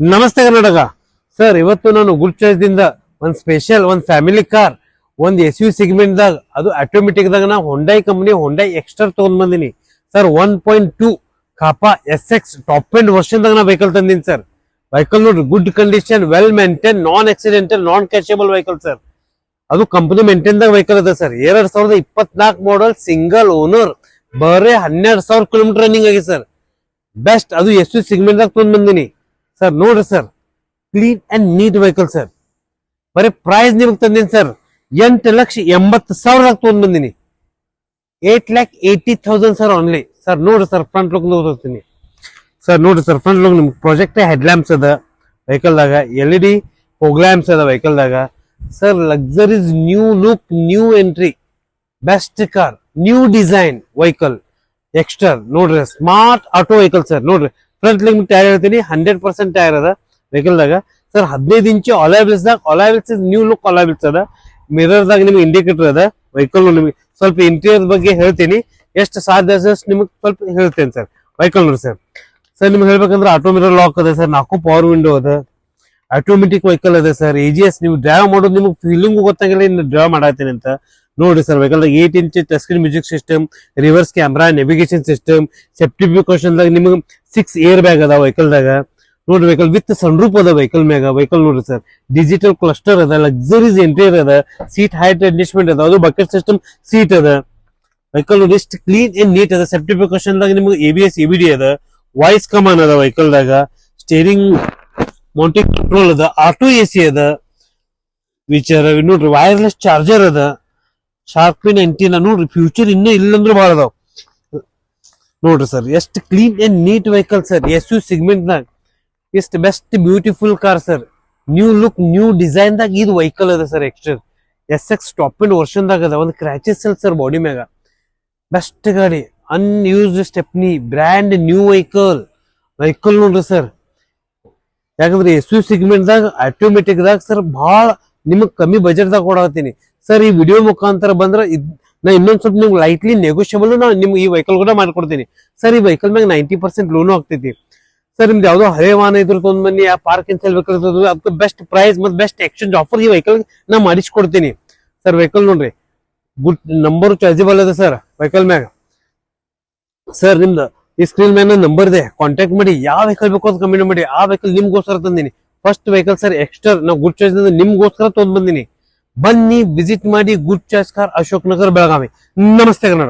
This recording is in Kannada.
ನಮಸ್ತೆ ಕರ್ನಾಟಕ ಸರ್. ಇವತ್ತು ನಾನು ಗುಡ್ ಚಾಯ್ಸ್ ದಿಂದ ಒಂದ್ ಸ್ಪೆಷಲ್ ಒಂದ್ ಫ್ಯಾಮಿಲಿ ಕಾರ್ ಒಂದ್ SUV ಸೆಗ್ಮೆಂಟ್ ದಾಗ ಅದು ಆಟೋಮೆಟಿಕ್ ದಾಗ ನಾ ಹೊಂಡೈ ಕಂಪನಿ ಹೊಂಡೈ ಎಕ್ಸ್ಟ್ರಾ ತಗೊಂಡ್ ಬಂದಿನಿ sir. 1.2 Kappa SX top end version ದಾಗ ನಾ ವೆಹಿಕಲ್ ತಂದಿನಿ ಸರ್. ವೆಹಿಕಲ್ ನೋಡ್ರಿ, good condition, well maintain, non accidental, non catchable vehicle sir. ಅದು ಕಂಪನಿ ಮೇಂಟೈನ್ ದಾಗ ವೆಹಿಕಲ್ ಅದ ಸರ್. 2024 ಮಾಡಲ್, ಸಿಂಗಲ್ ಓನರ್, ಬರೇ 12,000 ಕಿಲೋಮೀಟರ್ ರನ್ನಿಂಗ್ ಆಗಿದೆ ಸರ್. ಬೆಸ್ಟ್ ಅದು SUV ಸೆಗ್ಮೆಂಟ್ ದಾಗ ತಗೊಂಡ್ ಬಂದಿನಿ ಸರ್. ನೋಡ್ರಿ sir, clean and neat vehicle sir. ಬರೀ ಪ್ರೈಸ್ ನಿಮಗೆ ತಂದಿನಿ ಸರ್ 8,80,000 ತಗೊಂಡ್ ಬಂದಿನಿ. 8,80,000 ಸರ್ ಓನ್ಲಿ ಸರ್. ನೋಡ್ರಿ ಸರ್, ಫ್ರಂಟ್ ಲುಕ್ ತೋರಿಸ್ತೀನಿ ಸರ್. ನೋಡ್ರಿ ಸರ್, ಫ್ರಂಟ್ ಲುಕ್ ನಿಮ್ಗೆ ಪ್ರೊಜೆಕ್ಟ್ ಹೆಡ್ ಲ್ಯಾಂಪ್ಸ್ ಅದ ವೆಹಿಕಲ್ ದಾಗ, LED ಫೋಗ್ ಲ್ಯಾಂಪ್ಸ್ ಅದ ವೆಹಿಕಲ್ ದಾಗ sir. Luxuries, new look, new entry, best car, new design vehicle Exter. ನೋಡ್ರಿ, ಸ್ಮಾರ್ಟ್ ಆಟೋ ವೆಹಿಕಲ್ ಸರ್. ನೋಡ್ರಿ, ಫ್ರಂಟ್ ನಿಮ್ಗೆ ಟೈರ್ ಹೇಳ್ತೀನಿ, 100% ಟೈರ್ ಅದ ವೆಹಿಕಲ್ ದಾಗ ಸರ್. 15 ಇಂಚು ಅಲಾಯ್ವಿಲ್ಸ್ ದಾಗ, ಅಲಾಯ್ವಿಲ್ಸ್ ನ್ಯೂ ಲುಕ್ ಅಲಾಯ್ವಿಲ್ಸ್ ಅದ. ಮಿರರ್ ದಾಗ ನಿಮ್ಗೆ ಇಂಡಿಕೇಟರ್ ಅದ ವೆಹಿಕಲ್. ನಿಮಗೆ ಸ್ವಲ್ಪ ಇಂಟೀರಿಯರ್ ಬಗ್ಗೆ ಹೇಳ್ತೀನಿ, ಎಷ್ಟು ಸಾಧ್ಯ ನಿಮಗೆ ಸ್ವಲ್ಪ ಹೇಳ್ತೇನೆ ಸರ್. ವೆಹಿಕಲ್ ನೋಡಿ ಸರ್. ನಿಮ್ಗೆ ಹೇಳ್ಬೇಕಂದ್ರೆ ಆಟೋ ಮಿರರ್ ಲಾಕ್ ಅದ ಸರ್, 4 ಪವರ್ ವಿಂಡೋ ಅದ, ಆಟೋಮೆಟಿಕ್ ವೆಹಿಕಲ್ ಅದ ಸರ್. AGS ನೀವು ಡ್ರೈವ್ ಮಾಡೋದು ನಿಮ್ಗೆ ಫೀಲಿಂಗ್ ಗೊತ್ತಾಗಿಲ್ಲ ಇನ್ನು ಡ್ರೈವ್ ಮಾಡತ್ತೀನಿ ಅಂತ. ನೋಡ್ರಿ sir, vehicle 8 inch touch screen music system, reverse camera, navigation system, safety precaution ದಾಗ ನಿಮಗೆ 6 ಏರ್ ಬ್ಯಾಗ್ ಅದ ವೆಹಿಕಲ್ ದಾಗ. ನೋಡ್ರಿ, ವೆಹಿಕಲ್ ವಿತ್ ಸನ್ರೂಪ್ ಅದ ವೆಹಿಕಲ್ ಮ್ಯಾಗ. ವೆಹಿಕಲ್ ನೋಡ್ರಿ ಸರ್, ಡಿಜಿಟಲ್ ಕ್ಲಸ್ಟರ್ ಅದ, ಲಕ್ಸರೀಸ್ ಇಂಟೀರಿಯರ್ ಅದ, ಸೀಟ್ ಹೈಟ್ ಅಡ್ಜಸ್ಟ್ಮೆಂಟ್ ಅದ, ಅದು ಬಕೆಟ್ ಸಿಸ್ಟಮ್ ಸೀಟ್ ಅದ. ವೆಹಿಕಲ್ ನೋಡಿ ಎಷ್ಟು ಕ್ಲೀನ್ ಅಂಡ್ ನೀಟ್ ಅದ. ಸೇಫ್ಟಿ ಪ್ರಿಕಾಷನ್ ದಾಗ ನಿಮಗೆ ABS EBD ಅದ, ವಾಯ್ಸ್ ಕಮಾನ್ ಅದ ವೆಹಿಕಲ್ ದಾಗ, ಸ್ಟೇರಿಂಗ್ ಮೌಂಟಿಂಗ್ ಕಂಟ್ರೋಲ್ ಅದ, ಆಟೋ AC ಅದ, ಫೀಚರ್ ನೋಡ್ರಿ, ವೈರ್ಲೆಸ್ ಚಾರ್ಜರ್ ಅದ, ಶಾರ್ಪಿನ್ ಎಂಟಿನ. ನೋಡ್ರಿ, ಫ್ಯೂಚರ್ ಇನ್ನೂ ಇಲ್ಲಂದ್ರೂ ಬಹಳ ಅದಾವ. ನೋಡ್ರಿ ಸರ್, ಎಷ್ಟು clean and neat vehicle sir. SUV segment ದಾಗ ಎಷ್ಟು best beautiful car sir. New look, new design ದಾಗ ಇದು ವೆಹಿಕಲ್ ಅದ sir. Extra SX top end version ದಾಗ ಅದ. ಒಂದು ಕ್ರಾಚಸ್ ಅಲ್ ಸರ್ ಬಾಡಿ ಮ್ಯಾಗ. ಬೆಸ್ಟ್ ಗಾಡಿ, unused stepney, brand new vehicle ನೋಡ್ರಿ ಸರ್. ಯಾಕಂದ್ರೆ SUV ಸೆಗ್ಮೆಂಟ್ ದಾಗ ಆಟೋಮೆಟಿಕ್ ದಾಗ ಸರ್ ಬಹಳ ನಿಮಗ್ ಕಮ್ಮಿ ಬಜೆಟ್ ದಾಗ ಕೊಡತ್ತೀನಿ ಸರ್. ಈ ವಿಡಿಯೋ ಮುಖಾಂತರ ಬಂದ್ರೆ ನಾ ಇನ್ನೊಂದ್ ಸ್ವಲ್ಪ ನಿಮ್ಗೆ ಲೈಟ್ಲಿ ನೆಗೋಷಿಯಬಲ್ ನಾ ನಿಮ್ಗೆ ಈ ವೆಹಿಕಲ್ ಕೂಡ ಮಾಡ್ಕೊಡ್ತೀನಿ ಸರ್. ಈ ವೆಹಿಕಲ್ ಮ್ಯಾಗ 90% ಲೋನು ಆಗ್ತೈತಿ ಸರ್. ನಿಮ್ದು ಯಾವ್ದೋ ಹಳೆ ವಾಹನ ಇದ್ರ ತೊಂದ್ ಬನ್ನಿ, ಆ ಪಾರ್ಕ್ ಇನ್ಸೆಲ್ ವೆಹಿಕಲ್ ಅದಕ್ಕೆ ಬೆಸ್ಟ್ ಪ್ರೈಸ್ ಮತ್ತು ಬೆಸ್ಟ್ ಎಕ್ಸ್ಚೇಂಜ್ ಆಫರ್ ಈ ವೆಹಿಕಲ್ ನಾ ಮಾಡಿಸ್ಕೊಡ್ತೀನಿ ಸರ್. ವೆಹಿಕಲ್ ನೋಡ್ರಿ, ಗುಡ್ ನಂಬರ್ ಚಾರ್ಜಬಲ್ ಅದ ಸರ್ ವೆಹಿಕಲ್ ಮ್ಯಾಗ ಸರ್. ನಿಮ್ದು ಈ ಸ್ಕ್ರೀನ್ ಮ್ಯಾಗ ನಂಬರ್ ಇದೆ, ಕಾಂಟ್ಯಾಕ್ಟ್ ಮಾಡಿ. ಯಾವ ವೆಹಿಕಲ್ ಬೇಕು ಅಂತ ಕಮೆಂಟ್ ಮಾಡಿ. ಆ ವೆಹಿಕಲ್ ನಿಮ್ಗೋಸ್ಕರ ತಂದಿನಿ. ಫಸ್ಟ್ ವೆಹಿಕಲ್ ಸರ್ ಎಕ್ಸ್ಟ್ರಾ ನಾವು ಗುಡ್ ಚಾಯ್ಸ್ ನಿಮ್ಗೋಸ್ಕರ ತೊಂದ್ ಬಂದಿನಿ. ಬನ್ನಿ, ವಿಸಿಟ್ ಮಾಡಿ. Good choice car, Ashok Nagar, Belagavi. ನಮಸ್ತೆ ಕನ್ನಡ.